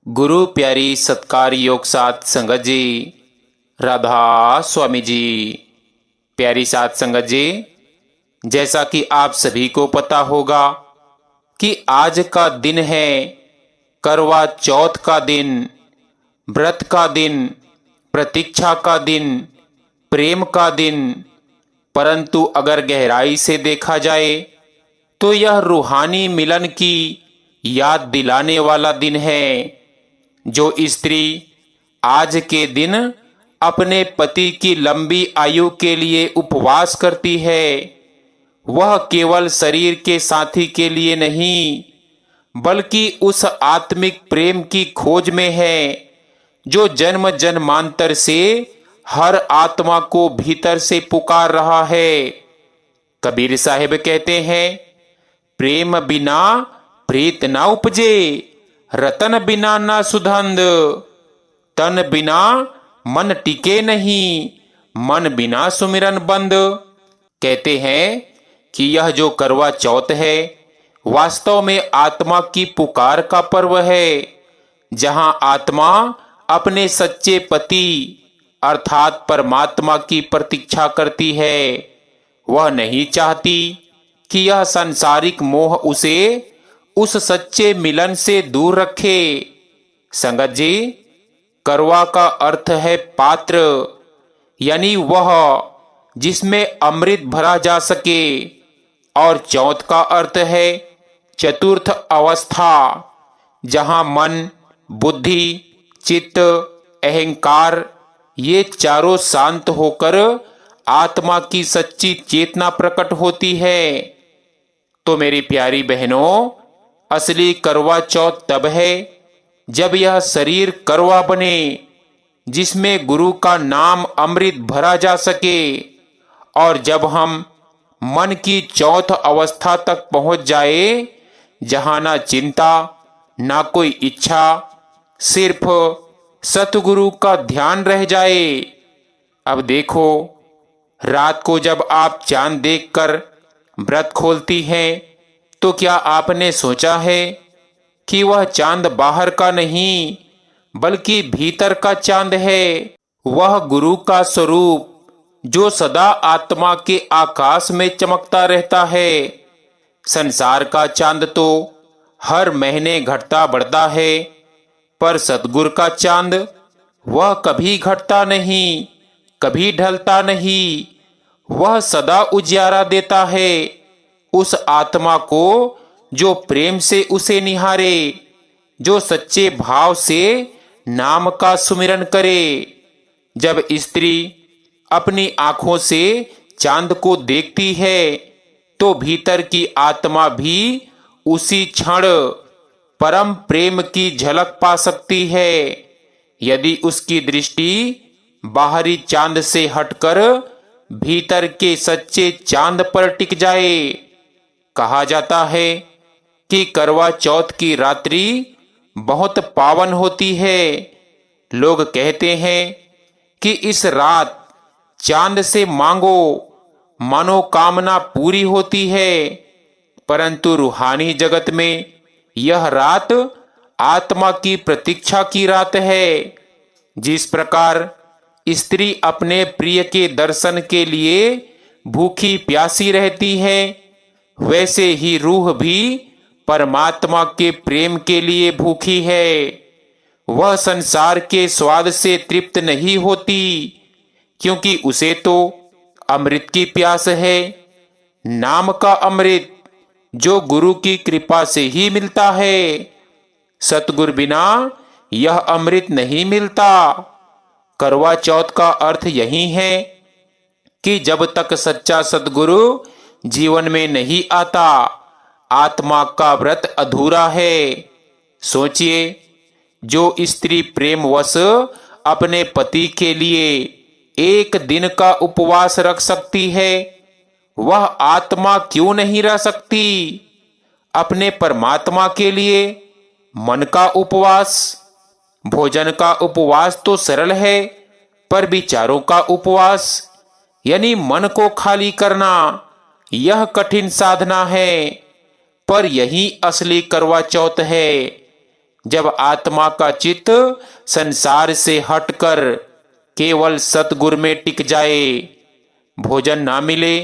गुरु प्यारी सत्कार योग साथ संगत जी, राधा स्वामी जी। प्यारी साथ संगत जी, जैसा कि आप सभी को पता होगा कि आज का दिन है करवा चौथ का दिन, व्रत का दिन, प्रतीक्षा का दिन, प्रेम का दिन। परंतु अगर गहराई से देखा जाए तो यह रूहानी मिलन की याद दिलाने वाला दिन है। जो स्त्री आज के दिन अपने पति की लंबी आयु के लिए उपवास करती है, वह केवल शरीर के साथी के लिए नहीं बल्कि उस आत्मिक प्रेम की खोज में है जो जन्म जन्मांतर से हर आत्मा को भीतर से पुकार रहा है। कबीर साहिब कहते हैं, प्रेम बिना प्रीत ना उपजे, रतन बिना ना सुगंध, तन बिना मन टिके नहीं, मन बिना सुमिरन बंद। कहते हैं कि यह जो करवा चौथ है वास्तव में आत्मा की पुकार का पर्व है, जहां आत्मा अपने सच्चे पति अर्थात परमात्मा की प्रतीक्षा करती है। वह नहीं चाहती कि यह सांसारिक मोह उसे उस सच्चे मिलन से दूर रखे। संगत जी, करवा का अर्थ है पात्र, यानी वह जिसमें अमृत भरा जा सके, और चौथ का अर्थ है चतुर्थ अवस्था, जहां मन, बुद्धि, चित्त, अहंकार ये चारों शांत होकर आत्मा की सच्ची चेतना प्रकट होती है। तो मेरी प्यारी बहनों, असली करवा चौथ तब है जब यह शरीर करवा बने, जिसमें गुरु का नाम अमृत भरा जा सके, और जब हम मन की चौथ अवस्था तक पहुंच जाए, जहां ना चिंता ना कोई इच्छा, सिर्फ सतगुरु का ध्यान रह जाए। अब देखो, रात को जब आप चांद देखकर व्रत खोलती हैं तो क्या आपने सोचा है कि वह चांद बाहर का नहीं बल्कि भीतर का चांद है। वह गुरु का स्वरूप जो सदा आत्मा के आकाश में चमकता रहता है। संसार का चांद तो हर महीने घटता बढ़ता है, पर सतगुरु का चांद वह कभी घटता नहीं, कभी ढलता नहीं। वह सदा उजियारा देता है उस आत्मा को जो प्रेम से उसे निहारे, जो सच्चे भाव से नाम का सुमिरन करे। जब स्त्री अपनी आंखों से चांद को देखती है तो भीतर की आत्मा भी उसी क्षण परम प्रेम की झलक पा सकती है। यदि उसकी दृष्टि बाहरी चांद से हटकर भीतर के सच्चे चांद पर टिक जाए। कहा जाता है कि करवा चौथ की रात्रि बहुत पावन होती है। लोग कहते हैं कि इस रात चांद से मांगो, मनोकामना पूरी होती है। परंतु रूहानी जगत में यह रात आत्मा की प्रतीक्षा की रात है। जिस प्रकार स्त्री अपने प्रिय के दर्शन के लिए भूखी प्यासी रहती है, वैसे ही रूह भी परमात्मा के प्रेम के लिए भूखी है। वह संसार के स्वाद से तृप्त नहीं होती, क्योंकि उसे तो अमृत की प्यास है, नाम का अमृत जो गुरु की कृपा से ही मिलता है। सतगुरु बिना यह अमृत नहीं मिलता। करवा चौथ का अर्थ यही है कि जब तक सच्चा सतगुरु जीवन में नहीं आता, आत्मा का व्रत अधूरा है। सोचिए, जो स्त्री प्रेमवश अपने पति के लिए एक दिन का उपवास रख सकती है, वह आत्मा क्यों नहीं रह सकती अपने परमात्मा के लिए। मन का उपवास, भोजन का उपवास तो सरल है, पर विचारों का उपवास यानी मन को खाली करना, यह कठिन साधना है। पर यही असली करवा चौथ है, जब आत्मा का चित्त संसार से हटकर केवल सतगुरु में टिक जाए। भोजन ना मिले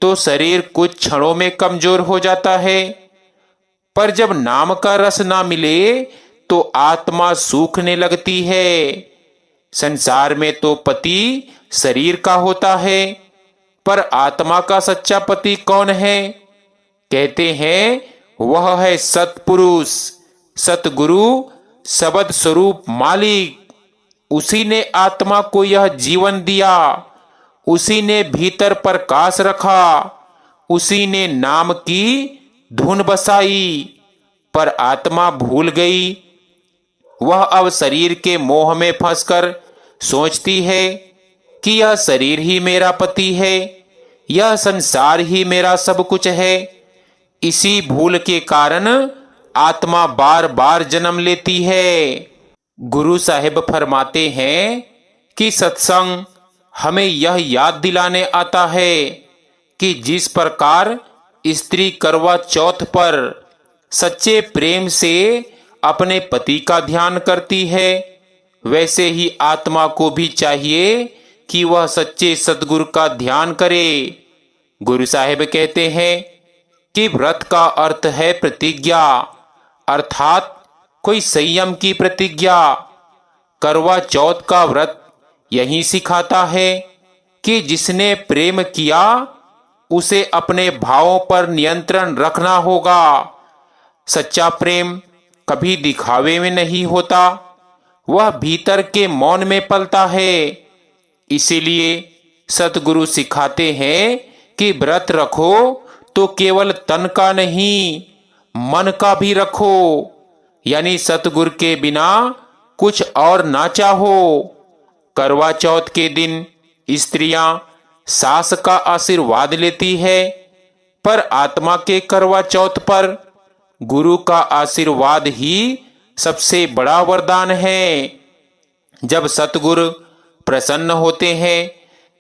तो शरीर कुछ क्षणों में कमजोर हो जाता है, पर जब नाम का रस ना मिले तो आत्मा सूखने लगती है। संसार में तो पति शरीर का होता है, पर आत्मा का सच्चा पति कौन है? कहते हैं वह है सतपुरुष, सतगुरु, शब्द स्वरूप मालिक। उसी ने आत्मा को यह जीवन दिया, उसी ने भीतर प्रकाश रखा, उसी ने नाम की धुन बसाई। पर आत्मा भूल गई। वह अब शरीर के मोह में फंसकर सोचती है कि यह शरीर ही मेरा पति है, यह संसार ही मेरा सब कुछ है। इसी भूल के कारण आत्मा बार बार जन्म लेती है। गुरु साहिब फरमाते हैं कि सत्संग हमें यह याद दिलाने आता है कि जिस प्रकार स्त्री करवा चौथ पर सच्चे प्रेम से अपने पति का ध्यान करती है, वैसे ही आत्मा को भी चाहिए कि वह सच्चे सद्गुरु का ध्यान करे। गुरु साहिब कहते हैं कि व्रत का अर्थ है प्रतिज्ञा, अर्थात कोई संयम की प्रतिज्ञा। करवा चौथ का व्रत यही सिखाता है कि जिसने प्रेम किया उसे अपने भावों पर नियंत्रण रखना होगा। सच्चा प्रेम कभी दिखावे में नहीं होता, वह भीतर के मौन में पलता है। इसीलिए सतगुरु सिखाते हैं कि व्रत रखो तो केवल तन का नहीं, मन का भी रखो, यानी सतगुरु के बिना कुछ और ना चाहो। करवा चौथ के दिन स्त्रियां सास का आशीर्वाद लेती है, पर आत्मा के करवा चौथ पर गुरु का आशीर्वाद ही सबसे बड़ा वरदान है। जब सतगुरु प्रसन्न होते हैं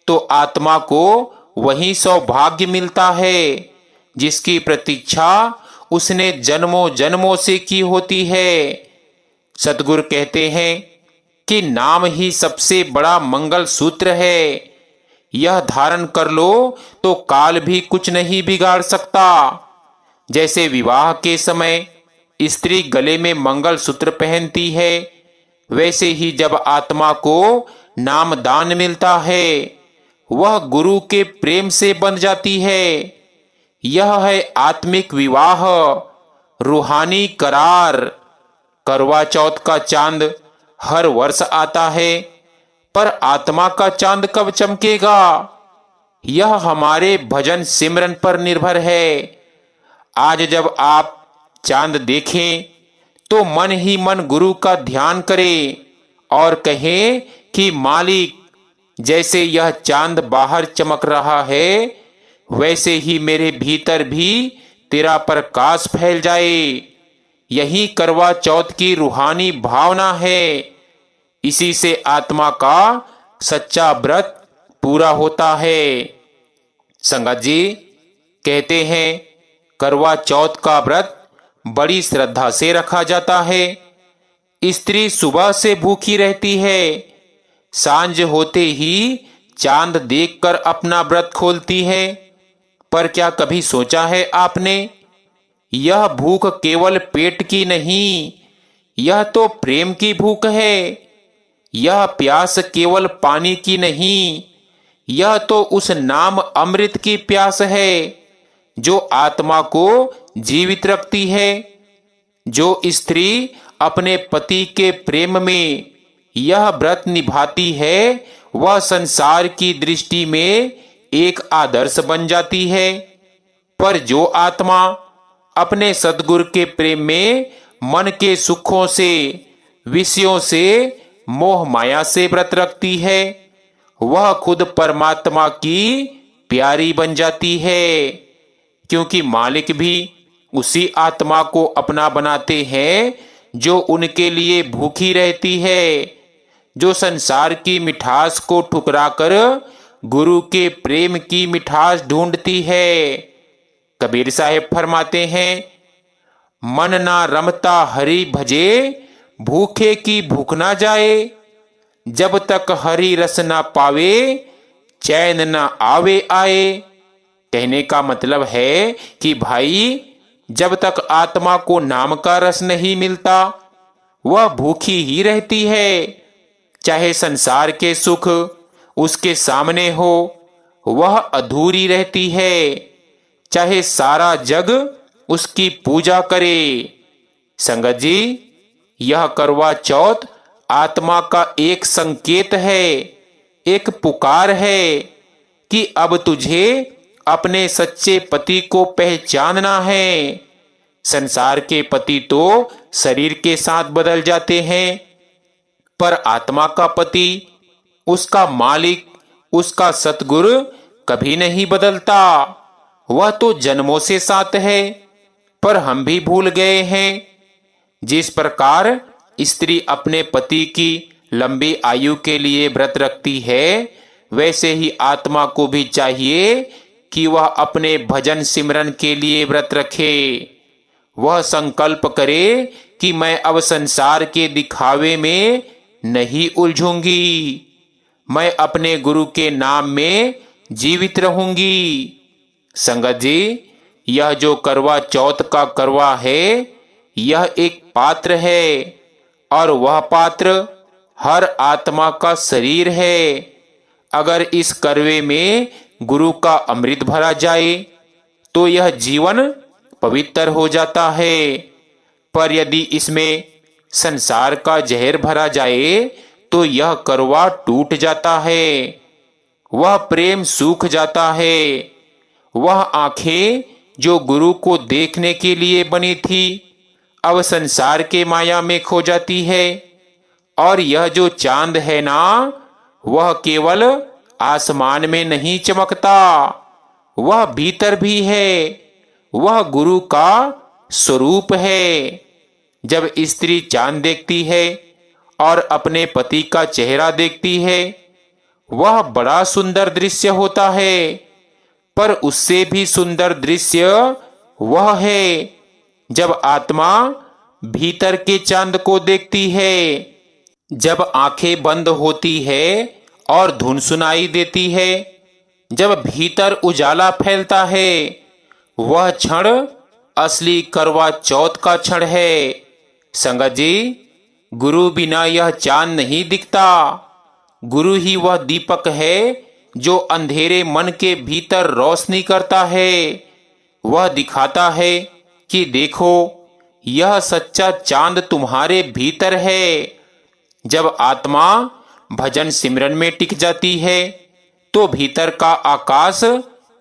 तो आत्मा को वही सौभाग्य मिलता है जिसकी प्रतीक्षा उसने जन्मों जन्मों से की होती है। सतगुरु कहते हैं कि नाम ही सबसे बड़ा मंगल सूत्र है। यह धारण कर लो तो काल भी कुछ नहीं बिगाड़ सकता। जैसे विवाह के समय स्त्री गले में मंगल सूत्र पहनती है, वैसे ही जब आत्मा को नाम दान मिलता है वह गुरु के प्रेम से बंध जाती है। यह है आत्मिक विवाह, रूहानी करार। करवा चौथ का चांद हर वर्ष आता है, पर आत्मा का चांद कब चमकेगा? यह हमारे भजन सिमरन पर निर्भर है। आज जब आप चांद देखें तो मन ही मन गुरु का ध्यान करें और कहें कि मालिक, जैसे यह चांद बाहर चमक रहा है वैसे ही मेरे भीतर भी तेरा प्रकाश फैल जाए। यही करवा चौथ की रूहानी भावना है। इसी से आत्मा का सच्चा व्रत पूरा होता है। संगत जी कहते हैं करवा चौथ का व्रत बड़ी श्रद्धा से रखा जाता है। स्त्री सुबह से भूखी रहती है, सांझ होते ही चांद देखकर अपना व्रत खोलती है। पर क्या कभी सोचा है आपने, यह भूख केवल पेट की नहीं, यह तो प्रेम की भूख है। यह प्यास केवल पानी की नहीं, यह तो उस नाम अमृत की प्यास है जो आत्मा को जीवित रखती है। जो स्त्री अपने पति के प्रेम में यह व्रत निभाती है वह संसार की दृष्टि में एक आदर्श बन जाती है। पर जो आत्मा अपने सद्गुरु के प्रेम में मन के सुखों से, विषयों से, मोह माया से व्रत रखती है वह खुद परमात्मा की प्यारी बन जाती है, क्योंकि मालिक भी उसी आत्मा को अपना बनाते हैं जो उनके लिए भूखी रहती है, जो संसार की मिठास को ठुकराकर गुरु के प्रेम की मिठास ढूंढती है। कबीर साहब फरमाते हैं, मन ना रमता हरि भजे, भूखे की भूख ना जाए। जब तक हरि रस ना पावे, चैन ना आवे आए। कहने का मतलब है कि भाई, जब तक आत्मा को नाम का रस नहीं मिलता, वह भूखी ही रहती है। चाहे संसार के सुख उसके सामने हो, वह अधूरी रहती है। चाहे सारा जग उसकी पूजा करे। संगत जी, यह करवा चौथ आत्मा का एक संकेत है, एक पुकार है कि अब तुझे अपने सच्चे पति को पहचानना है। संसार के पति तो शरीर के साथ बदल जाते हैं, पर आत्मा का पति, उसका मालिक, उसका सतगुरु कभी नहीं बदलता। वह तो जन्मों से साथ है, पर हम भी भूल गए हैं। जिस प्रकार स्त्री अपने पति की लंबी आयु के लिए व्रत रखती है, वैसे ही आत्मा को भी चाहिए कि वह अपने भजन सिमरन के लिए व्रत रखे। वह संकल्प करे कि मैं अब संसार के दिखावे में नहीं उलझूंगी, मैं अपने गुरु के नाम में जीवित रहूंगी। संगत जी, यह जो करवा चौथ का करवा है, यह एक पात्र है, और वह पात्र हर आत्मा का शरीर है। अगर इस करवे में गुरु का अमृत भरा जाए तो यह जीवन पवित्र हो जाता है, पर यदि इसमें संसार का जहर भरा जाए तो यह करवा टूट जाता है। वह प्रेम सूख जाता है। वह आंखें जो गुरु को देखने के लिए बनी थी, अब संसार के माया में खो जाती है। और यह जो चांद है ना, वह केवल आसमान में नहीं चमकता, वह भीतर भी है। वह गुरु का स्वरूप है। जब स्त्री चांद देखती है और अपने पति का चेहरा देखती है, वह बड़ा सुंदर दृश्य होता है। पर उससे भी सुंदर दृश्य वह है जब आत्मा भीतर के चांद को देखती है। जब आंखें बंद होती है और धुन सुनाई देती है, जब भीतर उजाला फैलता है, वह क्षण असली करवा चौथ का क्षण है। संगत जी, गुरु बिना यह चांद नहीं दिखता। गुरु ही वह दीपक है जो अंधेरे मन के भीतर रोशनी करता है। वह दिखाता है कि देखो, यह सच्चा चांद तुम्हारे भीतर है। जब आत्मा भजन सिमरन में टिक जाती है तो भीतर का आकाश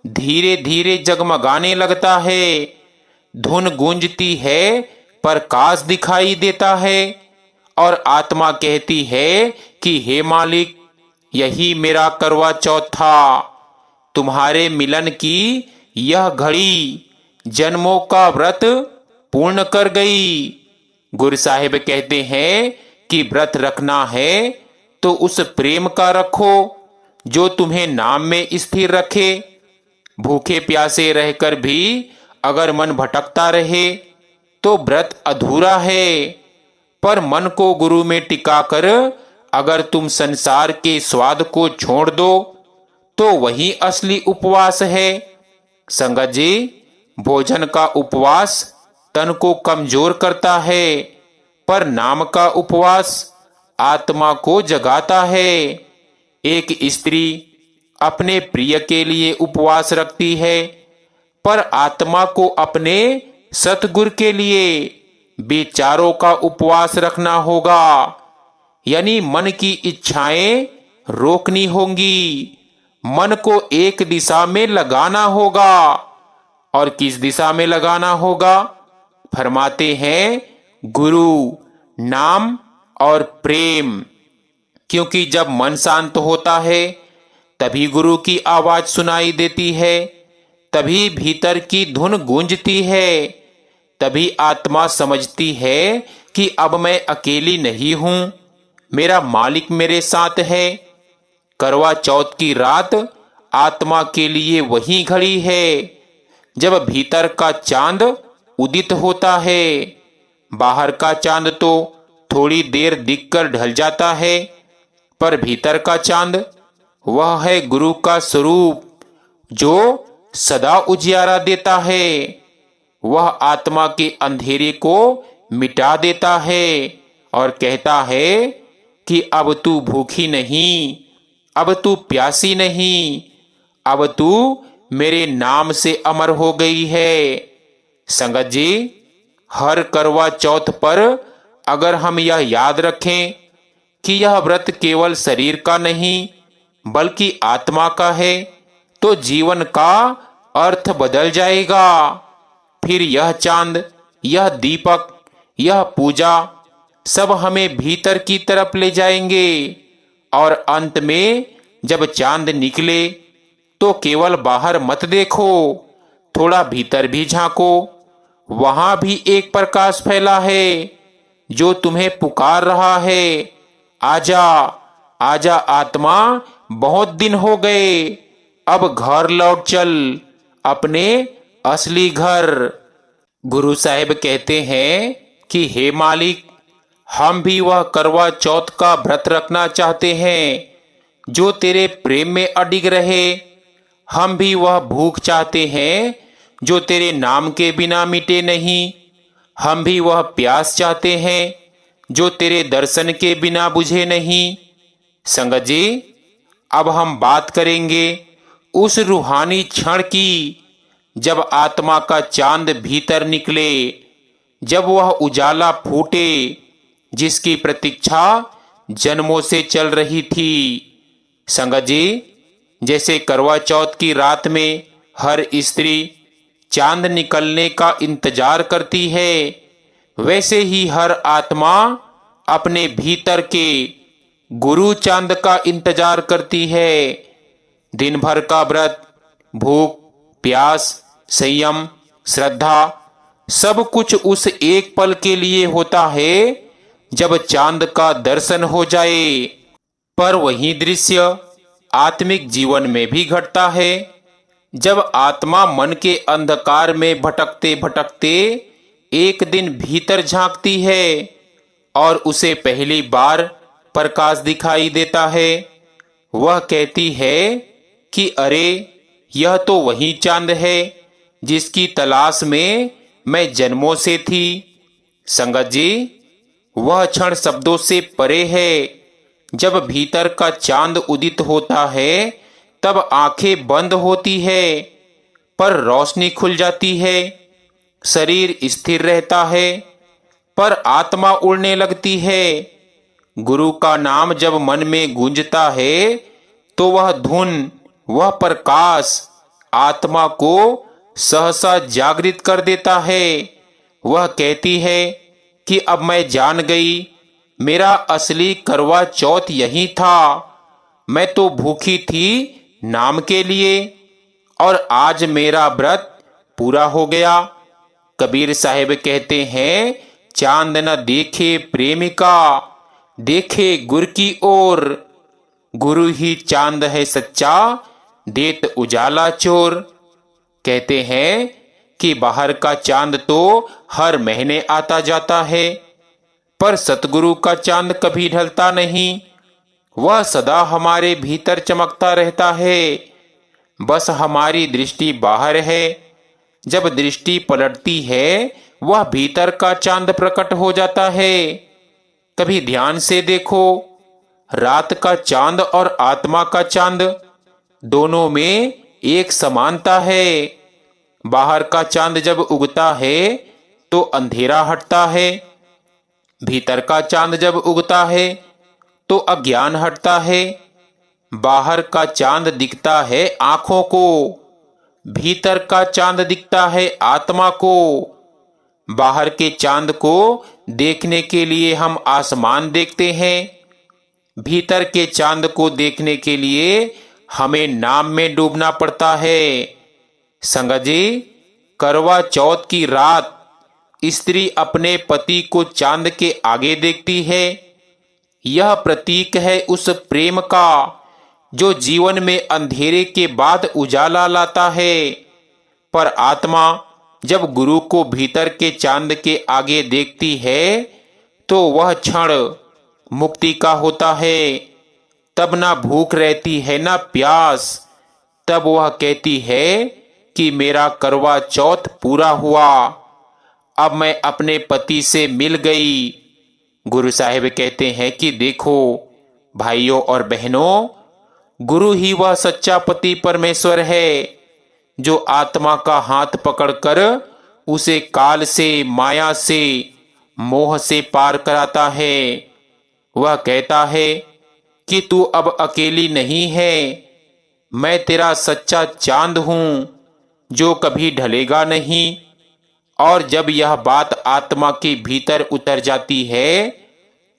धीरे धीरे जगमगाने लगता है। धुन गूंजती है, प्रकाश दिखाई देता है, और आत्मा कहती है कि हे मालिक, यही मेरा करवा चौथ था। तुम्हारे मिलन की यह घड़ी जन्मों का व्रत पूर्ण कर गई। गुरु साहिब कहते हैं कि व्रत रखना है तो उस प्रेम का रखो जो तुम्हें नाम में स्थिर रखे। भूखे प्यासे रहकर भी अगर मन भटकता रहे तो व्रत अधूरा है। पर मन को गुरु में टिकाकर अगर तुम संसार के स्वाद को छोड़ दो तो वही असली उपवास है। संगत जी, भोजन का उपवास तन को कमजोर करता है, पर नाम का उपवास आत्मा को जगाता है। एक स्त्री अपने प्रिय के लिए उपवास रखती है, पर आत्मा को अपने सतगुरु के लिए विचारों का उपवास रखना होगा। यानी मन की इच्छाएं रोकनी होंगी, मन को एक दिशा में लगाना होगा। और किस दिशा में लगाना होगा? फरमाते हैं गुरु, नाम और प्रेम। क्योंकि जब मन शांत होता है तभी गुरु की आवाज सुनाई देती है, तभी भीतर की धुन गूंजती है, तभी आत्मा समझती है कि अब मैं अकेली नहीं हूं, मेरा मालिक मेरे साथ है। करवा चौथ की रात आत्मा के लिए वही घड़ी है जब भीतर का चांद उदित होता है। बाहर का चांद तो थोड़ी देर दिखकर ढल जाता है, पर भीतर का चांद वह है गुरु का स्वरूप, जो सदा उजियारा देता है। वह आत्मा के अंधेरे को मिटा देता है और कहता है कि अब तू भूखी नहीं, अब तू प्यासी नहीं, अब तू मेरे नाम से अमर हो गई है। संगत जी, हर करवा चौथ पर अगर हम यह याद रखें कि यह व्रत केवल शरीर का नहीं बल्कि आत्मा का है, तो जीवन का अर्थ बदल जाएगा। फिर यह चांद, यह दीपक, यह पूजा सब हमें भीतर की तरफ ले जाएंगे। और अंत में जब चांद निकले तो केवल बाहर मत देखो, थोड़ा भीतर भी झांको। वहां भी एक प्रकाश फैला है जो तुम्हें पुकार रहा है, आजा आजा आत्मा, बहुत दिन हो गए, अब घर लौट चल, अपने असली घर। गुरु साहिब कहते हैं कि हे मालिक, हम भी वह करवा चौथ का व्रत रखना चाहते हैं जो तेरे प्रेम में अडिग रहे। हम भी वह भूख चाहते हैं जो तेरे नाम के बिना मिटे नहीं। हम भी वह प्यास चाहते हैं जो तेरे दर्शन के बिना बुझे नहीं। संगत जी, अब हम बात करेंगे उस रूहानी क्षण की जब आत्मा का चांद भीतर निकले, जब वह उजाला फूटे जिसकी प्रतीक्षा जन्मों से चल रही थी। संगत जी, जैसे करवा चौथ की रात में हर स्त्री चांद निकलने का इंतजार करती है, वैसे ही हर आत्मा अपने भीतर के गुरु चांद का इंतजार करती है। दिन भर का व्रत, भूख, प्यास, संयम, श्रद्धा सब कुछ उस एक पल के लिए होता है जब चांद का दर्शन हो जाए। पर वही दृश्य आत्मिक जीवन में भी घटता है, जब आत्मा मन के अंधकार में भटकते भटकते एक दिन भीतर झांकती है और उसे पहली बार प्रकाश दिखाई देता है। वह कहती है कि अरे, यह तो वही चांद है जिसकी तलाश में मैं जन्मों से थी। संगत जी, वह क्षण शब्दों से परे है। जब भीतर का चांद उदित होता है तब आंखें बंद होती है पर रोशनी खुल जाती है। शरीर स्थिर रहता है पर आत्मा उड़ने लगती है। गुरु का नाम जब मन में गूंजता है तो वह धुन, वह प्रकाश आत्मा को सहसा जागृत कर देता है। वह कहती है कि अब मैं जान गई, मेरा असली करवा चौथ यही था। मैं तो भूखी थी नाम के लिए और आज मेरा व्रत पूरा हो गया। कबीर साहिब कहते हैं, चांद न देखे प्रेमिका, देखे गुर की ओर। गुरु ही चांद है सच्चा, देत उजाला चोर। कहते हैं कि बाहर का चांद तो हर महीने आता जाता है, पर सतगुरु का चांद कभी ढलता नहीं। वह सदा हमारे भीतर चमकता रहता है, बस हमारी दृष्टि बाहर है। जब दृष्टि पलटती है वह भीतर का चांद प्रकट हो जाता है। कभी ध्यान से देखो, रात का चांद और आत्मा का चांद दोनों में एक समानता है। बाहर का चांद जब उगता है तो अंधेरा हटता है, भीतर का चांद जब उगता है तो अज्ञान हटता है। बाहर का चांद दिखता है आंखों को, भीतर का चांद दिखता है आत्मा को। बाहर के चांद को देखने के लिए हम आसमान देखते हैं, भीतर के चांद को देखने के लिए हमें नाम में डूबना पड़ता है। संगत जी, करवा चौथ की रात स्त्री अपने पति को चांद के आगे देखती है। यह प्रतीक है उस प्रेम का जो जीवन में अंधेरे के बाद उजाला लाता है। पर आत्मा जब गुरु को भीतर के चांद के आगे देखती है तो वह क्षण मुक्ति का होता है। तब ना भूख रहती है ना प्यास। तब वह कहती है कि मेरा करवा चौथ पूरा हुआ, अब मैं अपने पति से मिल गई। गुरु साहिब कहते हैं कि देखो भाइयों और बहनों, गुरु ही वह सच्चा पति परमेश्वर है जो आत्मा का हाथ पकड़कर उसे काल से, माया से, मोह से पार कराता है। वह कहता है कि तू अब अकेली नहीं है, मैं तेरा सच्चा चांद हूं जो कभी ढलेगा नहीं। और जब यह बात आत्मा के भीतर उतर जाती है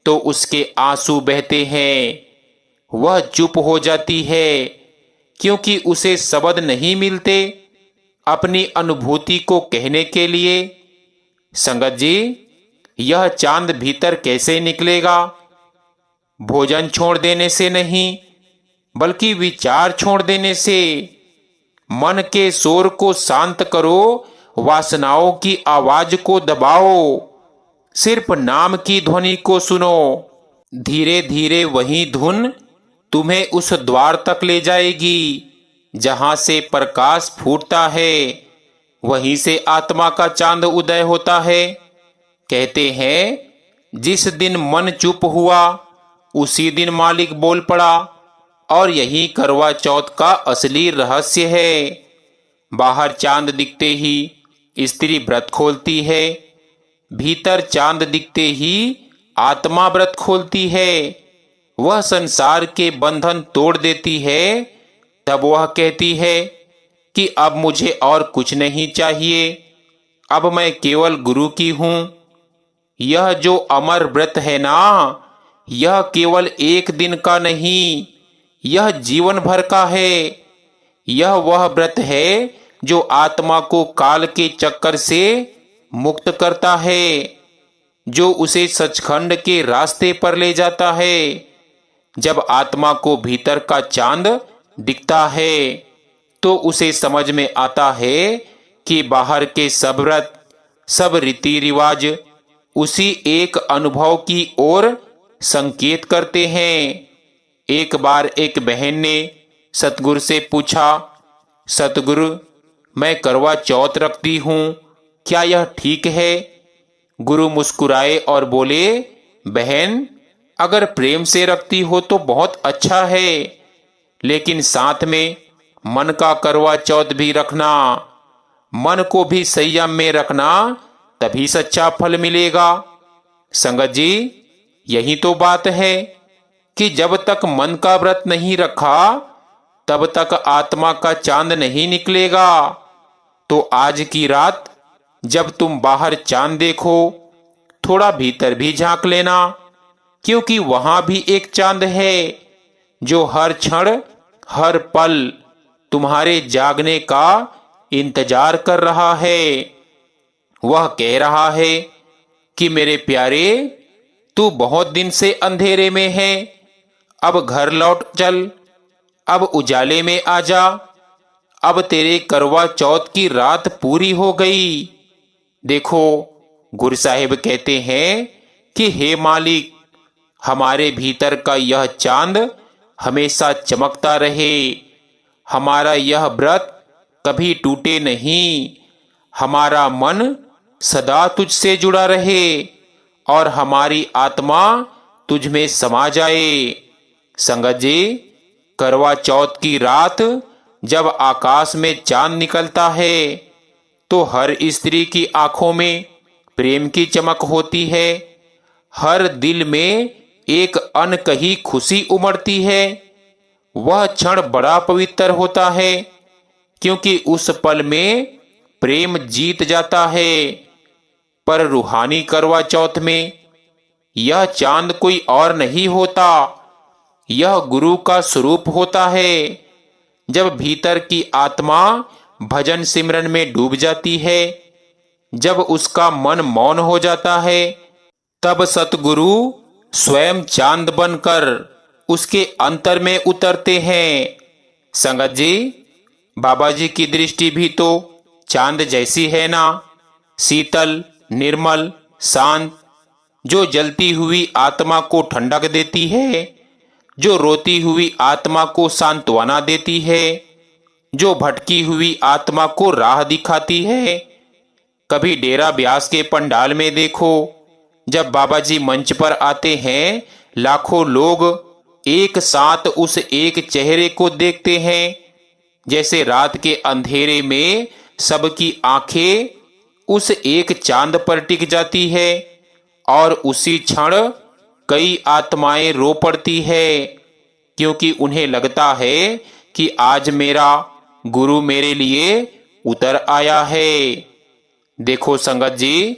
तो उसके आंसू बहते हैं। वह चुप हो जाती है क्योंकि उसे शब्द नहीं मिलते अपनी अनुभूति को कहने के लिए। संगत जी, यह चांद भीतर कैसे निकलेगा? भोजन छोड़ देने से नहीं, बल्कि विचार छोड़ देने से। मन के शोर को शांत करो, वासनाओं की आवाज को दबाओ, सिर्फ नाम की ध्वनि को सुनो। धीरे धीरे वही धुन तुम्हें उस द्वार तक ले जाएगी जहां से प्रकाश फूटता है, वहीं से आत्मा का चांद उदय होता है। कहते हैं जिस दिन मन चुप हुआ उसी दिन मालिक बोल पड़ा, और यही करवा चौथ का असली रहस्य है। बाहर चांद दिखते ही स्त्री व्रत खोलती है, भीतर चांद दिखते ही आत्मा व्रत खोलती है। वह संसार के बंधन तोड़ देती है। तब वह कहती है कि अब मुझे और कुछ नहीं चाहिए, अब मैं केवल गुरु की हूं। यह जो अमर व्रत है ना, यह केवल एक दिन का नहीं, यह जीवन भर का है। यह वह व्रत है जो आत्मा को काल के चक्कर से मुक्त करता है, जो उसे सचखंड के रास्ते पर ले जाता है। जब आत्मा को भीतर का चांद दिखता है तो उसे समझ में आता है कि बाहर के सब व्रत, सब रीति रिवाज उसी एक अनुभव की ओर संकेत करते हैं। एक बार एक बहन ने सतगुरु से पूछा, सतगुरु, मैं करवा चौथ रखती हूं, क्या यह ठीक है? गुरु मुस्कुराए और बोले, बहन, अगर प्रेम से रखती हो तो बहुत अच्छा है, लेकिन साथ में मन का करवा चौथ भी रखना। मन को भी संयम में रखना, तभी सच्चा फल मिलेगा। संगत जी, यही तो बात है कि जब तक मन का व्रत नहीं रखा तब तक आत्मा का चांद नहीं निकलेगा। तो आज की रात जब तुम बाहर चांद देखो, थोड़ा भीतर भी झांक लेना, क्योंकि वहां भी एक चांद है जो हर क्षण, हर पल तुम्हारे जागने का इंतजार कर रहा है। वह कह रहा है कि मेरे प्यारे, तू बहुत दिन से अंधेरे में है, अब घर लौट चल, अब उजाले में आ जा। अब तेरे करवा चौथ की रात पूरी हो गई। देखो, गुरु साहिब कहते हैं कि हे मालिक, हमारे भीतर का यह चांद हमेशा चमकता रहे, हमारा यह व्रत कभी टूटे नहीं, हमारा मन सदा तुझसे जुड़ा रहे और हमारी आत्मा तुझ में समा जाए। संगत जी, करवा चौथ की रात जब आकाश में चांद निकलता है तो हर स्त्री की आंखों में प्रेम की चमक होती है, हर दिल में एक अनकही खुशी उमड़ती है। वह क्षण बड़ा पवित्र होता है क्योंकि उस पल में प्रेम जीत जाता है। पर रूहानी करवा चौथ में यह चांद कोई और नहीं होता, यह गुरु का स्वरूप होता है। जब भीतर की आत्मा भजन सिमरन में डूब जाती है, जब उसका मन मौन हो जाता है, तब सतगुरु स्वयं चांद बनकर उसके अंतर में उतरते हैं। संगत जी, बाबा जी की दृष्टि भी तो चांद जैसी है ना, शीतल, निर्मल, शांत, जो जलती हुई आत्मा को ठंडक देती है, जो रोती हुई आत्मा को सांत्वना देती है, जो भटकी हुई आत्मा को राह दिखाती है। कभी डेरा ब्यास के पंडाल में देखो, जब बाबा जी मंच पर आते हैं, लाखों लोग एक साथ उस एक चेहरे को देखते हैं। जैसे रात के अंधेरे में सबकी आंखें उस एक चांद पर टिक जाती है और उसी क्षण कई आत्माएं रो पड़ती है, क्योंकि उन्हें लगता है कि आज मेरा गुरु मेरे लिए उतर आया है। देखो संगत जी,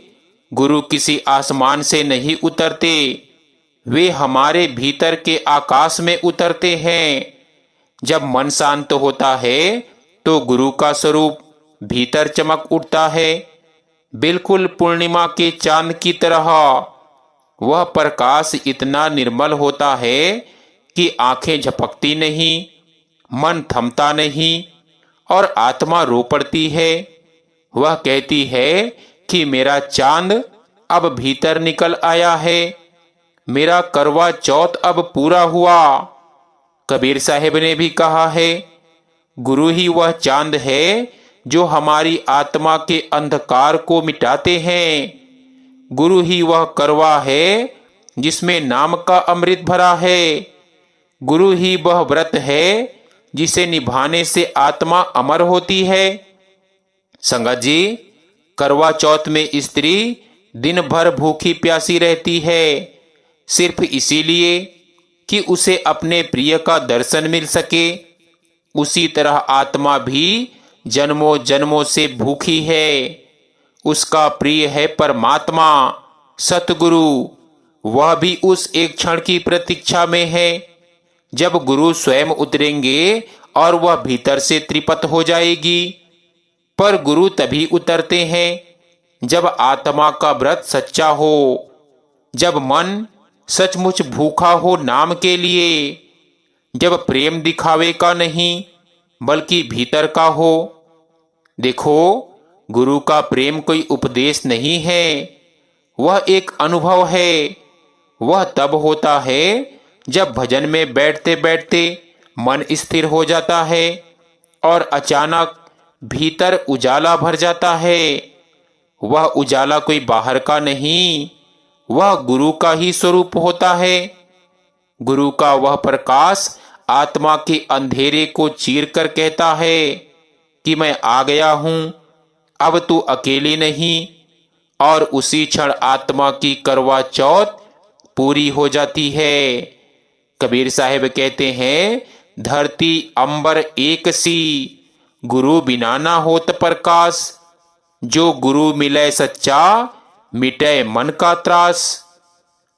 गुरु किसी आसमान से नहीं उतरते, वे हमारे भीतर के आकाश में उतरते हैं। जब मन शांत होता है तो गुरु का स्वरूप भीतर चमक उठता है, बिल्कुल पूर्णिमा के चांद की तरह। वह प्रकाश इतना निर्मल होता है कि आंखें झपकती नहीं, मन थमता नहीं और आत्मा रो पड़ती है। वह कहती है कि मेरा चांद अब भीतर निकल आया है, मेरा करवा चौथ अब पूरा हुआ। कबीर साहब ने भी कहा है, गुरु ही वह चांद है जो हमारी आत्मा के अंधकार को मिटाते हैं। गुरु ही वह करवा है जिसमें नाम का अमृत भरा है। गुरु ही वह व्रत है जिसे निभाने से आत्मा अमर होती है। संगत जी, करवा चौथ में स्त्री दिन भर भूखी प्यासी रहती है, सिर्फ इसीलिए कि उसे अपने प्रिय का दर्शन मिल सके। उसी तरह आत्मा भी जन्मों जन्मों से भूखी है। उसका प्रिय है परमात्मा, सतगुरु। वह भी उस एक क्षण की प्रतीक्षा में है जब गुरु स्वयं उतरेंगे और वह भीतर से त्रिपत हो जाएगी। पर गुरु तभी उतरते हैं जब आत्मा का व्रत सच्चा हो, जब मन सचमुच भूखा हो नाम के लिए, जब प्रेम दिखावे का नहीं बल्कि भीतर का हो। देखो, गुरु का प्रेम कोई उपदेश नहीं है, वह एक अनुभव है। वह तब होता है जब भजन में बैठते बैठते मन स्थिर हो जाता है और अचानक भीतर उजाला भर जाता है। वह उजाला कोई बाहर का नहीं, वह गुरु का ही स्वरूप होता है। गुरु का वह प्रकाश आत्मा के अंधेरे को चीर कर कहता है कि मैं आ गया हूं, अब तू अकेली नहीं। और उसी क्षण आत्मा की करवा चौथ पूरी हो जाती है। कबीर साहब कहते हैं, धरती अंबर एक सी, गुरु बिना ना होत प्रकाश। जो गुरु मिले सच्चा, मिटे मन का त्रास।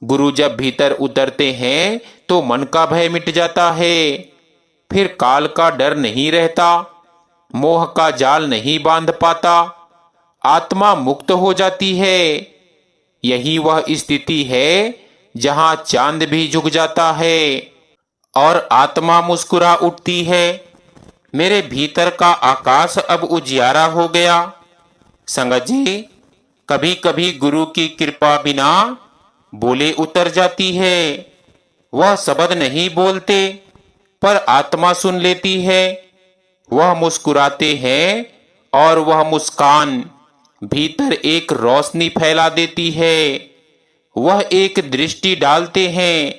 गुरु जब भीतर उतरते हैं तो मन का भय मिट जाता है। फिर काल का डर नहीं रहता, मोह का जाल नहीं बांध पाता, आत्मा मुक्त हो जाती है। यही वह स्थिति है जहां चांद भी झुक जाता है और आत्मा मुस्कुरा उठती है। मेरे भीतर का आकाश अब उजियारा हो गया। संगत जी, कभी कभी गुरु की कृपा बिना बोले उतर जाती है। वह शब्द नहीं बोलते पर आत्मा सुन लेती है। वह मुस्कुराते हैं और वह मुस्कान भीतर एक रोशनी फैला देती है। वह एक दृष्टि डालते हैं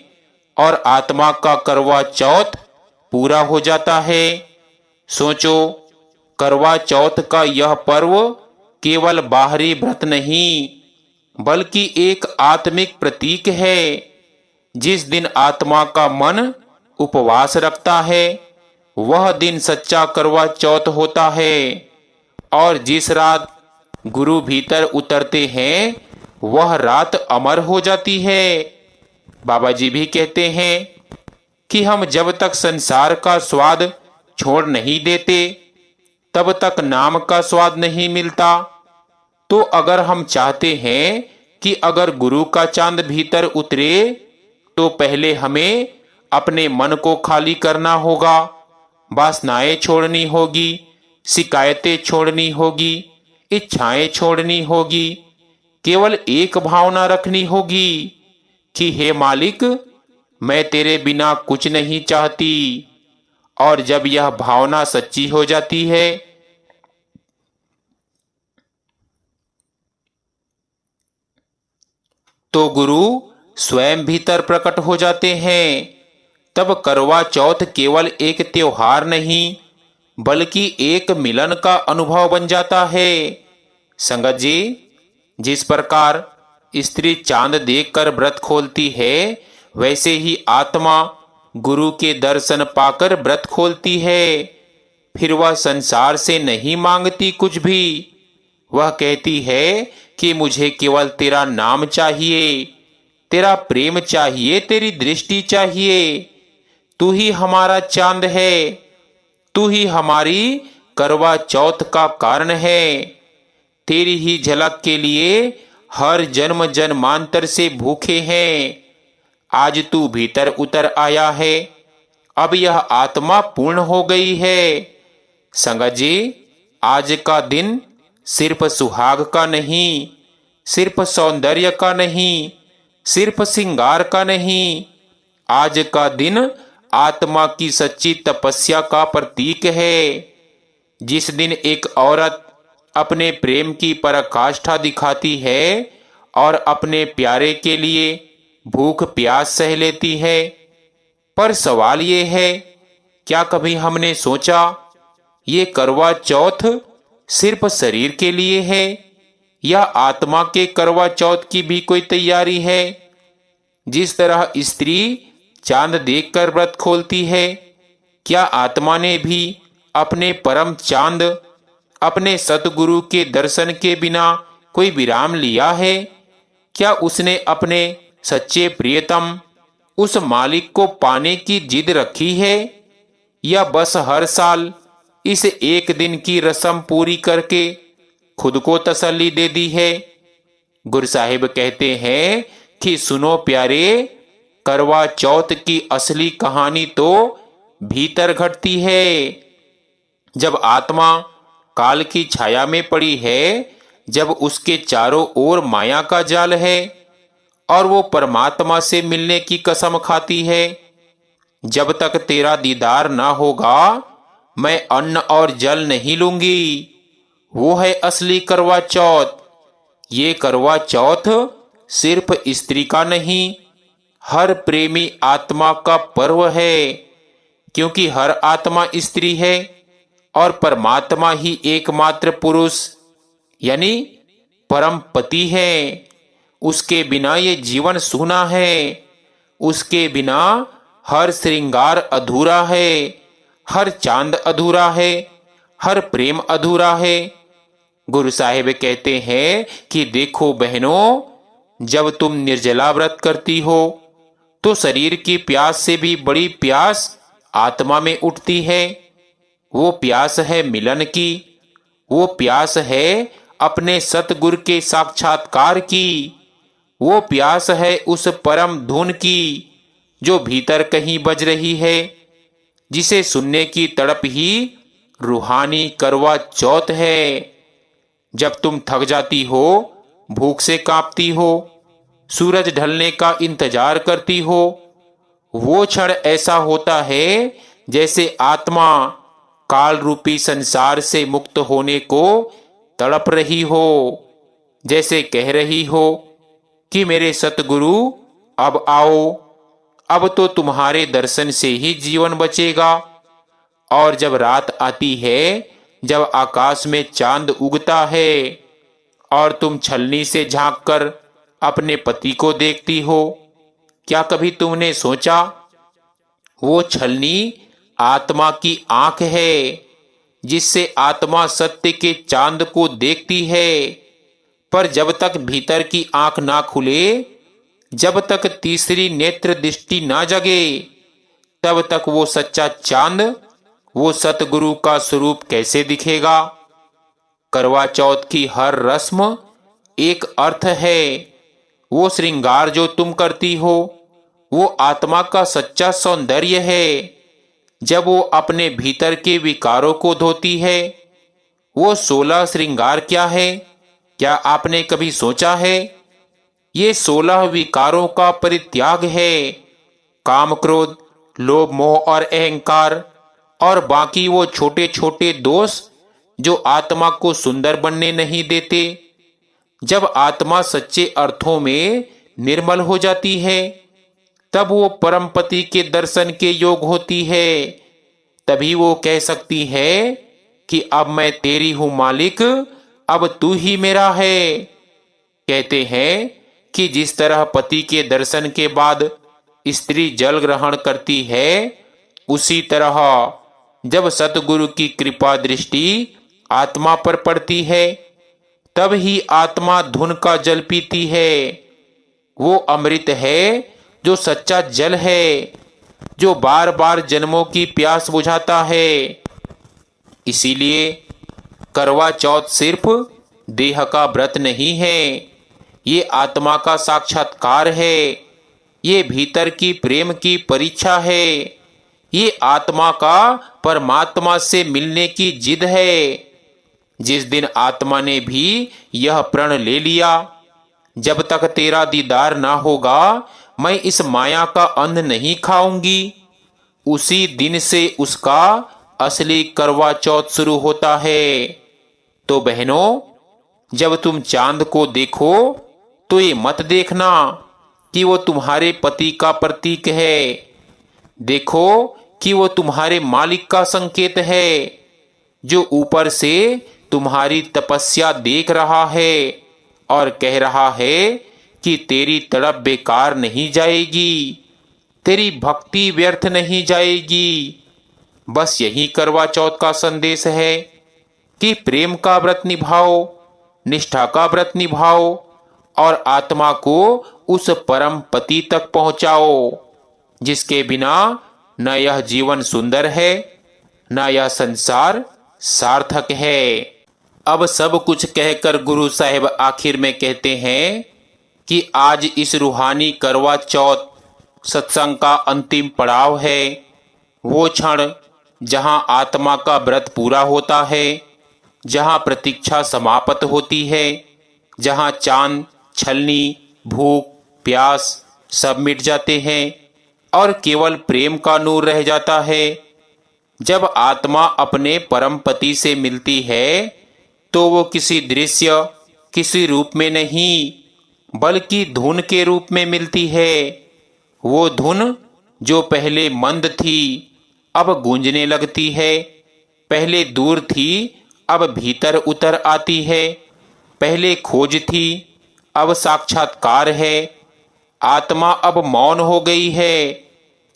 और आत्मा का करवा चौथ पूरा हो जाता है। सोचो, करवा चौथ का यह पर्व केवल बाहरी व्रत नहीं बल्कि एक आत्मिक प्रतीक है। जिस दिन आत्मा का मन उपवास रखता है वह दिन सच्चा करवा चौथ होता है। और जिस रात गुरु भीतर उतरते हैं वह रात अमर हो जाती है। बाबा जी भी कहते हैं कि हम जब तक संसार का स्वाद छोड़ नहीं देते तब तक नाम का स्वाद नहीं मिलता। तो अगर हम चाहते हैं कि अगर गुरु का चांद भीतर उतरे तो पहले हमें अपने मन को खाली करना होगा, वासनाएं छोड़नी होगी, शिकायतें छोड़नी होगी, इच्छाएं छोड़नी होगी। केवल एक भावना रखनी होगी कि हे मालिक, मैं तेरे बिना कुछ नहीं चाहती। और जब यह भावना सच्ची हो जाती है तो गुरु स्वयं भीतर प्रकट हो जाते हैं। तब करवा चौथ केवल एक त्योहार नहीं बल्कि एक मिलन का अनुभव बन जाता है। संगत जी, जिस प्रकार स्त्री चांद देखकर व्रत खोलती है, वैसे ही आत्मा गुरु के दर्शन पाकर व्रत खोलती है। फिर वह संसार से नहीं मांगती कुछ भी। वह कहती है कि मुझे केवल तेरा नाम चाहिए, तेरा प्रेम चाहिए, तेरी दृष्टि चाहिए। तू ही हमारा चांद है, तू ही हमारी करवा चौथ का कारण है। तेरी ही झलक के लिए हर जन्म जन्मांतर से भूखे हैं। आज तू भीतर उतर आया है, अब यह आत्मा पूर्ण हो गई है। संगत जी, आज का दिन सिर्फ सुहाग का नहीं, सिर्फ सौंदर्य का नहीं, सिर्फ श्रृंगार का नहीं। आज का दिन आत्मा की सच्ची तपस्या का प्रतीक है। जिस दिन एक औरत अपने प्रेम की पराकाष्ठा दिखाती है और अपने प्यारे के लिए भूख प्यास सह लेती है। पर सवाल ये है, क्या कभी हमने सोचा ये करवा चौथ सिर्फ शरीर के लिए है या आत्मा के करवा चौथ की भी कोई तैयारी है? जिस तरह स्त्री चांद देखकर व्रत खोलती है, क्या आत्मा ने भी अपने परम चांद, अपने सतगुरु के दर्शन के बिना कोई विराम लिया है? क्या उसने अपने सच्चे प्रियतम उस मालिक को पाने की जिद रखी है, या बस हर साल इस एक दिन की रस्म पूरी करके खुद को तसल्ली दे दी है? गुरु साहिब कहते हैं कि सुनो प्यारे, करवा चौथ की असली कहानी तो भीतर घटती है। जब आत्मा काल की छाया में पड़ी है, जब उसके चारों ओर माया का जाल है और वो परमात्मा से मिलने की कसम खाती है, जब तक तेरा दीदार ना होगा मैं अन्न और जल नहीं लूंगी। वो है असली करवा चौथ। ये करवा चौथ सिर्फ स्त्री का नहीं, हर प्रेमी आत्मा का पर्व है, क्योंकि हर आत्मा स्त्री है और परमात्मा ही एकमात्र पुरुष यानी परम पति है। उसके बिना ये जीवन सूना है, उसके बिना हर श्रृंगार अधूरा है, हर चांद अधूरा है, हर प्रेम अधूरा है। गुरु साहिब कहते हैं कि देखो बहनों, जब तुम निर्जला व्रत करती हो तो शरीर की प्यास से भी बड़ी प्यास आत्मा में उठती है। वो प्यास है मिलन की, वो प्यास है अपने सतगुरु के साक्षात्कार की, वो प्यास है उस परम धुन की जो भीतर कहीं बज रही है, जिसे सुनने की तड़प ही रूहानी करवा चौथ है। जब तुम थक जाती हो, भूख से कांपती हो, सूरज ढलने का इंतजार करती हो, वो क्षण ऐसा होता है जैसे आत्मा काल रूपी संसार से मुक्त होने को तड़प रही हो, जैसे कह रही हो कि मेरे सतगुरु अब आओ, अब तो तुम्हारे दर्शन से ही जीवन बचेगा। और जब रात आती है, जब आकाश में चांद उगता है और तुम छलनी से झांककर अपने पति को देखती हो, क्या कभी तुमने सोचा वो छलनी आत्मा की आंख है, जिससे आत्मा सत्य के चांद को देखती है। पर जब तक भीतर की आंख ना खुले, जब तक तीसरी नेत्र दृष्टि ना जगे, तब तक वो सच्चा चांद, वो सतगुरु का स्वरूप कैसे दिखेगा? करवा चौथ की हर रस्म एक अर्थ है। वो श्रृंगार जो तुम करती हो, वो आत्मा का सच्चा सौंदर्य है। जब वो अपने भीतर के विकारों को धोती है, वो 16 श्रृंगार क्या है, क्या आपने कभी सोचा है? ये 16 विकारों का परित्याग है। काम, क्रोध, लोभ, मोह और अहंकार और बाकी वो छोटे छोटे दोष जो आत्मा को सुंदर बनने नहीं देते। जब आत्मा सच्चे अर्थों में निर्मल हो जाती है, तब वो परम पति के दर्शन के योग होती है। तभी वो कह सकती है कि अब मैं तेरी हूं मालिक, अब तू ही मेरा है। कहते हैं कि जिस तरह पति के दर्शन के बाद स्त्री जल ग्रहण करती है, उसी तरह जब सतगुरु की कृपा दृष्टि आत्मा पर पड़ती है, तब ही आत्मा धुन का जल पीती है। वो अमृत है जो सच्चा जल है, जो बार बार जन्मों की प्यास बुझाता है। इसीलिए करवा चौथ सिर्फ देह का व्रत नहीं है, ये आत्मा का साक्षात्कार है। ये भीतर की प्रेम की परीक्षा है। ये आत्मा का परमात्मा से मिलने की जिद है। जिस दिन आत्मा ने भी यह प्रण ले लिया, जब तक तेरा दीदार ना होगा मैं इस माया का अन्न नहीं खाऊंगी, उसी दिन से उसका असली करवा चौथ शुरू होता है। तो बहनों, जब तुम चांद को देखो तो ये मत देखना कि वो तुम्हारे पति का प्रतीक है। देखो कि वो तुम्हारे मालिक का संकेत है, जो ऊपर से तुम्हारी तपस्या देख रहा है और कह रहा है कि तेरी तड़प बेकार नहीं जाएगी, तेरी भक्ति व्यर्थ नहीं जाएगी। बस यही करवा चौथ का संदेश है कि प्रेम का व्रत निभाओ, निष्ठा का व्रत निभाओ और आत्मा को उस परम पति तक पहुंचाओ, जिसके बिना न यह जीवन सुंदर है, न यह संसार सार्थक है। अब सब कुछ कहकर गुरु साहिब आखिर में कहते हैं कि आज इस रूहानी करवा चौथ सत्संग का अंतिम पड़ाव है। वो क्षण जहां आत्मा का व्रत पूरा होता है, जहां प्रतीक्षा समाप्त होती है, जहां चांद, छलनी, भूख, प्यास सब मिट जाते हैं और केवल प्रेम का नूर रह जाता है। जब आत्मा अपने परम पति से मिलती है तो वो किसी दृश्य, किसी रूप में नहीं, बल्कि धुन के रूप में मिलती है। वो धुन जो पहले मंद थी अब गूंजने लगती है, पहले दूर थी अब भीतर उतर आती है, पहले खोज थी अब साक्षात्कार है। आत्मा अब मौन हो गई है,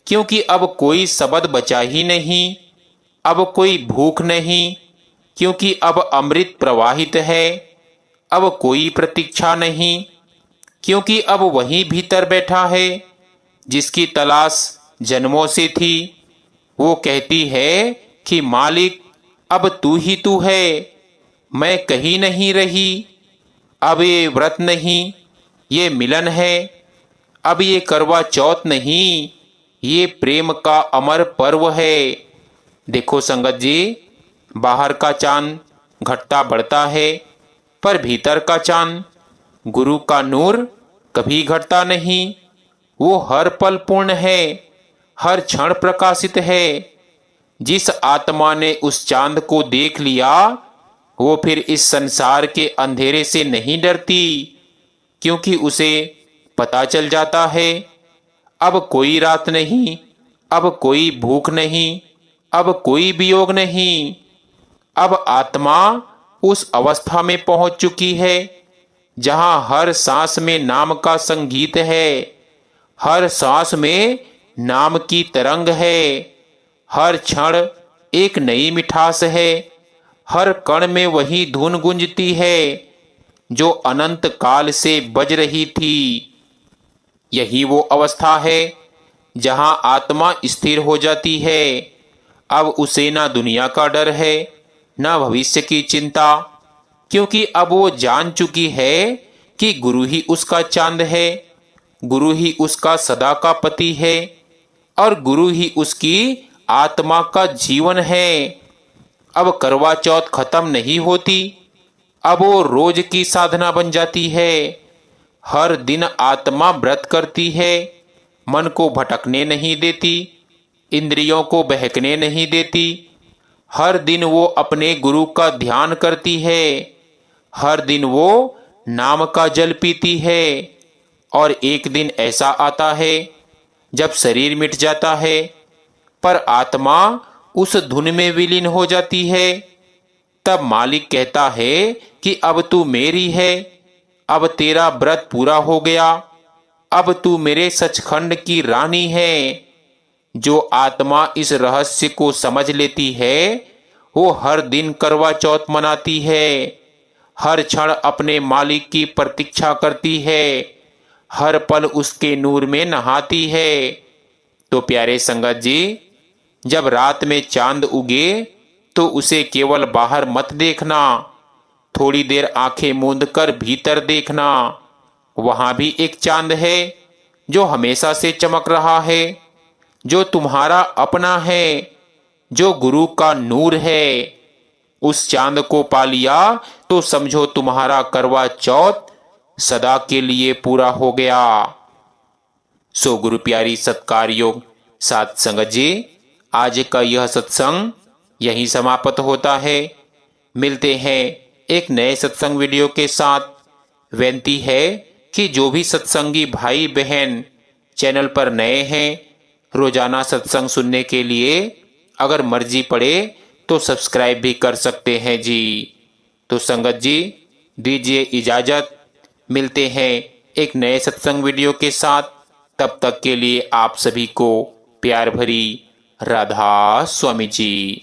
क्योंकि अब कोई शब्द बचा ही नहीं, अब कोई भूख नहीं, क्योंकि अब अमृत प्रवाहित है। अब कोई प्रतीक्षा नहीं, क्योंकि अब वही भीतर बैठा है जिसकी तलाश जन्मों से थी। वो कहती है कि मालिक, अब तू ही तू है, मैं कहीं नहीं रही। अब ये व्रत नहीं, ये मिलन है। अब ये करवा चौथ नहीं, ये प्रेम का अमर पर्व है। देखो संगत जी, बाहर का चांद घटता बढ़ता है, पर भीतर का चांद, गुरु का नूर कभी घटता नहीं। वो हर पल पूर्ण है, हर क्षण प्रकाशित है। जिस आत्मा ने उस चांद को देख लिया, वो फिर इस संसार के अंधेरे से नहीं डरती, क्योंकि उसे पता चल जाता है अब कोई रात नहीं, अब कोई भूख नहीं, अब कोई वियोग नहीं। अब आत्मा उस अवस्था में पहुंच चुकी है जहां हर सांस में नाम का संगीत है, हर सांस में नाम की तरंग है, हर क्षण एक नई मिठास है, हर कण में वही धुन गुंजती है जो अनंत काल से बज रही थी। यही वो अवस्था है जहां आत्मा स्थिर हो जाती है। अब उसे ना दुनिया का डर है, ना भविष्य की चिंता, क्योंकि अब वो जान चुकी है कि गुरु ही उसका चांद है, गुरु ही उसका सदा का पति है और गुरु ही उसकी आत्मा का जीवन है। अब करवा चौथ खत्म नहीं होती, अब वो रोज की साधना बन जाती है। हर दिन आत्मा व्रत करती है, मन को भटकने नहीं देती, इंद्रियों को बहकने नहीं देती। हर दिन वो अपने गुरु का ध्यान करती है, हर दिन वो नाम का जल पीती है। और एक दिन ऐसा आता है जब शरीर मिट जाता है, पर आत्मा उस धुन में विलीन हो जाती है। तब मालिक कहता है कि अब तू मेरी है, अब तेरा व्रत पूरा हो गया, अब तू मेरे सचखंड की रानी है। जो आत्मा इस रहस्य को समझ लेती है, वो हर दिन करवा चौथ मनाती है, हर क्षण अपने मालिक की प्रतीक्षा करती है, हर पल उसके नूर में नहाती है। तो प्यारे संगत जी, जब रात में चांद उगे तो उसे केवल बाहर मत देखना, थोड़ी देर आंखें मूंद कर भीतर देखना। वहां भी एक चांद है जो हमेशा से चमक रहा है, जो तुम्हारा अपना है, जो गुरु का नूर है। उस चांद को पा लिया तो समझो तुम्हारा करवा चौथ सदा के लिए पूरा हो गया। सो गुरु प्यारी सत्कार योग साध संगत जी, आज का यह सत्संग यहीं समाप्त होता है। मिलते हैं एक नए सत्संग वीडियो के साथ। विनती है कि जो भी सत्संगी भाई बहन चैनल पर नए हैं, रोजाना सत्संग सुनने के लिए अगर मर्जी पड़े तो सब्सक्राइब भी कर सकते हैं जी। तो संगत जी, दीजिए इजाजत, मिलते हैं एक नए सत्संग वीडियो के साथ। तब तक के लिए आप सभी को प्यार भरी राधा स्वामी जी।